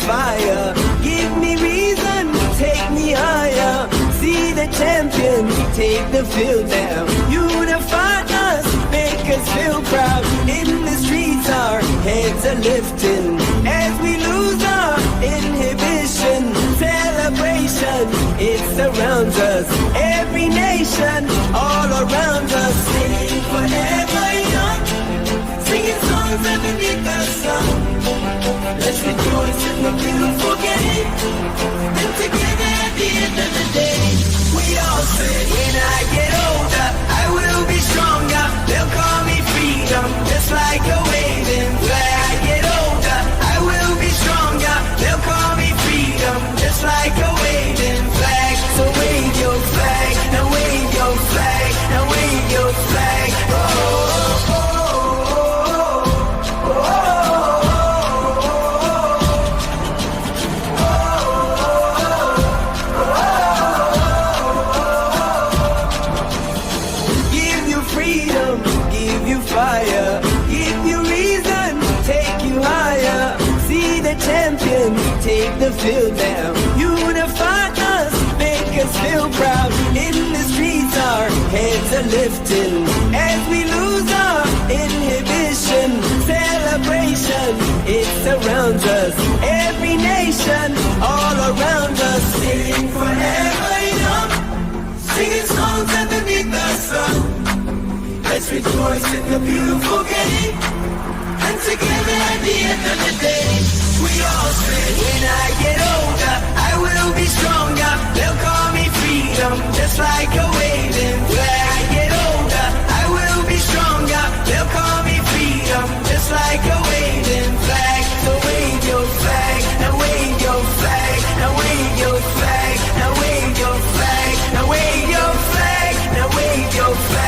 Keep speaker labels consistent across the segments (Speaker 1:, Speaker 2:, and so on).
Speaker 1: fire. Give me reason, take me higher. See the champion, take the field now. Unify us, make us feel proud. In the streets our heads are lifting as we lose our inhibition. Celebration, it surrounds us. Every nation, all around us. Singing forever young, singing songs underneath the sun. Let's rejoice in the beautiful game, and together at the end of the day, we all say, when I get older, I will be stronger. They'll call me freedom, just like a waving flag. I get older, I will be stronger. They'll call me freedom, just like a waving flag. So wave your flag, now wave your flag, now wave your flag. Oh, oh, oh. Fire, give you reason, take you higher. See the champion, take the field now. Unify us, make us feel proud. In the streets our heads are lifting as we lose our inhibition. Celebration, it surrounds us. Every nation, all around us. Singing forever young, singing songs underneath the sun. Let's rejoice in the beautiful game, and together at the end of the day, we all say, when I get older, I will be stronger. They'll call me freedom, just like a waving flag. I get older, I will be stronger. They'll call me freedom, just like a waving flag. So wave your flag, now wave your flag, now wave your flag, now wave your flag, now wave your flag, now wave your flag.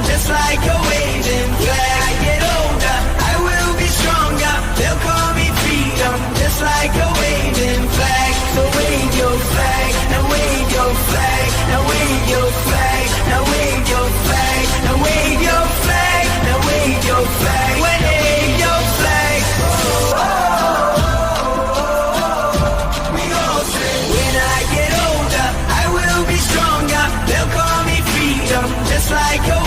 Speaker 1: Just like a waving flag. I get older, I will be stronger. They'll call me freedom, just like a waving flag. So wave your flag, now wave your flag, now wave your flag, now wave your flag, now wave your flag, now wave your flag, wave your flag. Oh, we all say, when I get older, I will be stronger. They'll call me freedom, just like a